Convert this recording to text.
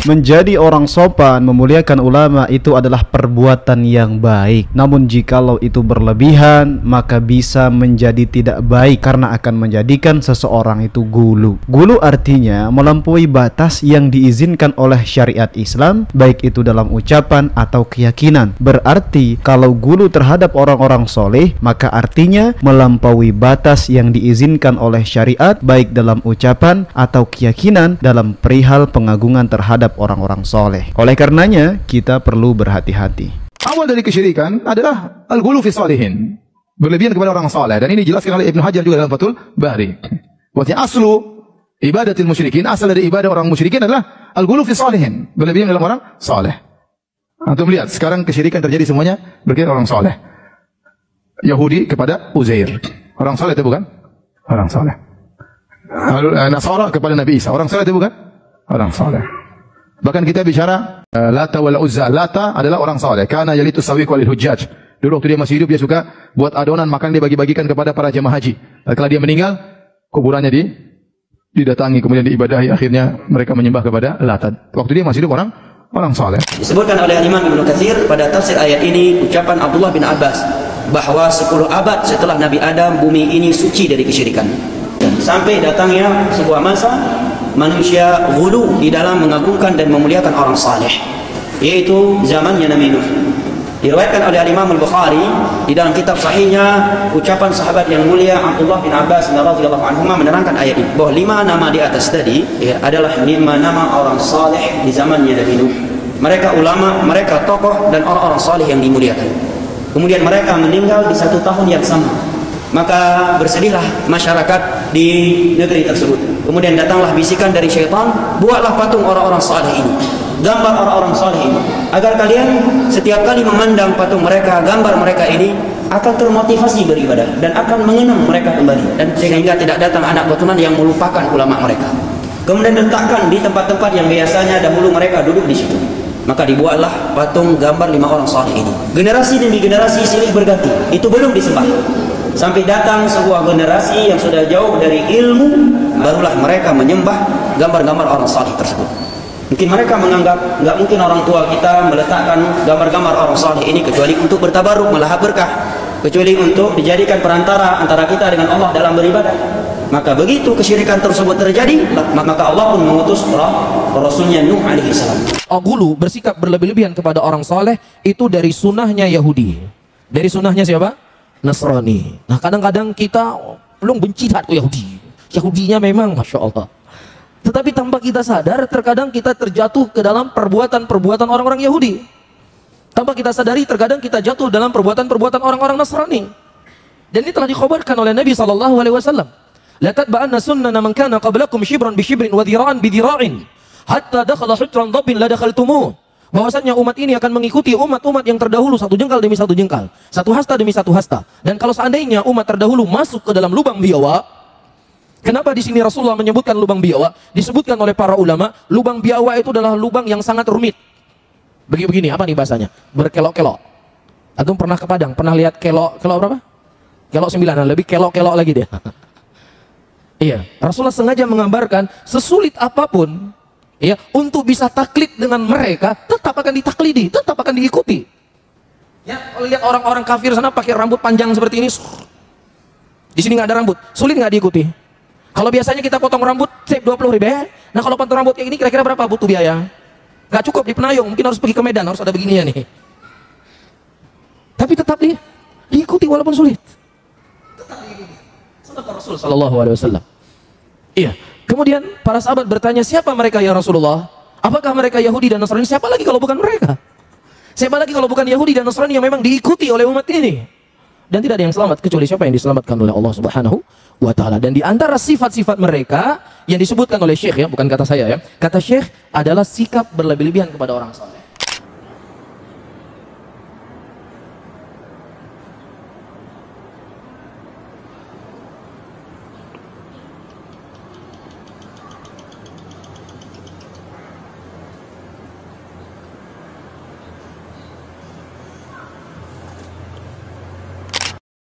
Menjadi orang sopan, memuliakan ulama itu adalah perbuatan yang baik. Namun jikalau itu berlebihan, maka bisa menjadi tidak baik karena akan menjadikan seseorang itu gulu. Gulu artinya melampaui batas yang diizinkan oleh syariat Islam, baik itu dalam ucapan atau keyakinan. Berarti kalau gulu terhadap orang-orang soleh, maka artinya melampaui batas yang diizinkan oleh syariat, baik dalam ucapan atau keyakinan dalam perihal pengagungan terhadap orang-orang soleh. Oleh karenanya kita perlu berhati-hati. Awal dari kesyirikan adalah al-ghulu fi salihin, berlebihan kepada orang saleh, dan ini dijelaskan oleh Ibnu Hajar juga dalam Fathul Bari. Artinya aslu ibadatil musyrikin, asal dari ibadah orang musyrikin adalah al-ghulu fi salihin, berlebihan dalam orang saleh. Antum lihat sekarang kesyirikan terjadi semuanya berkaitan orang saleh. Yahudi kepada Uzair, orang saleh itu bukan? Orang saleh. Nasara kepada Nabi Isa, orang saleh itu bukan? Orang saleh. Bahkan kita bicara Lata wal Uzza. Lata adalah orang saleh. Karena yalitu sawiq walil hujjaj. Dulu waktu dia masih hidup dia suka buat adonan makan, dia bagi-bagikan kepada para jemaah haji. Setelah dia meninggal, kuburannya didatangi kemudian diibadahi. Akhirnya mereka menyembah kepada Lata. Waktu dia masih hidup orang saleh. Disebutkan oleh Imam Ibnu Katsir pada tafsir ayat ini ucapan Abdullah bin Abbas bahwa 10 abad setelah Nabi Adam bumi ini suci dari kesyirikan. Sampai datangnya sebuah masa manusia ghulu di dalam mengagungkan dan memuliakan orang saleh, yaitu zamannya Nabi Nuh. Diriwayatkan oleh Imam Al-Bukhari di dalam kitab sahihnya ucapan sahabat yang mulia Abdullah bin Abbas radhiyallahu anhu menerangkan ayat ini bahwa 5 nama di atas tadi adalah 5 nama orang saleh di zamannya Nabi Nuh. Mereka ulama, mereka tokoh dan orang-orang saleh yang dimuliakan. Kemudian mereka meninggal di 1 tahun yang sama. Maka bersedihlah masyarakat di negeri tersebut. Kemudian datanglah bisikan dari syaitan, buatlah patung orang-orang saleh ini, gambar orang-orang saleh ini, agar kalian setiap kali memandang patung mereka, gambar mereka ini, akan termotivasi beribadah dan akan mengenang mereka kembali, dan sehingga tidak datang anak keturunan yang melupakan ulama mereka. Kemudian letakkan di tempat-tempat yang biasanya dahulu mereka duduk di situ. Maka dibuatlah patung gambar 5 orang saleh ini. Generasi demi generasi silih berganti, itu belum disembah. Sampai datang sebuah generasi yang sudah jauh dari ilmu, barulah mereka menyembah gambar-gambar orang saleh tersebut. Mungkin mereka menganggap nggak mungkin orang tua kita meletakkan gambar-gambar orang saleh ini kecuali untuk bertabaruk, melahap berkah, kecuali untuk dijadikan perantara antara kita dengan Allah dalam beribadah. Maka begitu kesyirikan tersebut terjadi, maka Allah pun mengutus Rasulnya Nuh alaihi salam. Ghulu, bersikap berlebih-lebihan kepada orang saleh, itu dari sunnahnya Yahudi. Dari sunnahnya siapa? Nasrani. Nah, kadang-kadang kita belum benci terhadap Yahudi. Yahudinya memang Masya Allah. Tetapi tanpa kita sadar, terkadang kita terjatuh ke dalam perbuatan-perbuatan orang-orang Yahudi. Tanpa kita sadari, terkadang kita jatuh dalam perbuatan-perbuatan orang-orang Nasrani. Dan ini telah dikhabarkan oleh Nabi SAW. La tatba'anna sunnana man kana qablakum shibran bi shibrin wa dhira'an bi dhira'in hatta dakhala hujran dhabbin la dakhaltumuh. Bahwasanya umat ini akan mengikuti umat-umat yang terdahulu satu jengkal demi satu jengkal, satu hasta demi satu hasta. Dan kalau seandainya umat terdahulu masuk ke dalam lubang biawa, kenapa di sini Rasulullah menyebutkan lubang biawa? Disebutkan oleh para ulama, lubang biawa itu adalah lubang yang sangat rumit. Begini, apa nih bahasanya? Berkelok-kelok. Antum pernah ke Padang, pernah lihat kelok berapa? Kelok 9, lebih kelok-kelok lagi dia. Iya, Rasulullah sengaja menggambarkan sesulit apapun, ya, untuk bisa taklid dengan mereka, tetap akan ditaklidi, tetap akan diikuti. Ya, kalau lihat orang-orang kafir sana pakai rambut panjang seperti ini, di sini nggak ada rambut, sulit nggak diikuti. Kalau biasanya kita potong rambut, save 20 ribu, nah kalau potong rambut kayak gini kira-kira berapa butuh biaya? Nggak cukup di Penayung, mungkin harus pergi ke Medan, harus ada beginian nih. Tapi tetap diikuti walaupun sulit. Tetap diikuti. Sedekah Rasul Sallallahu Alaihi Wasallam. Iya. Kemudian para sahabat bertanya, siapa mereka ya Rasulullah? Apakah mereka Yahudi dan Nasrani? Siapa lagi kalau bukan mereka? Siapa lagi kalau bukan Yahudi dan Nasrani yang memang diikuti oleh umat ini? Dan tidak ada yang selamat kecuali siapa yang diselamatkan oleh Allah Subhanahu wa Ta'ala. Dan di antara sifat-sifat mereka yang disebutkan oleh Syekh, ya, bukan kata saya, ya, kata Syekh adalah sikap berlebih-lebihan kepada orang saleh.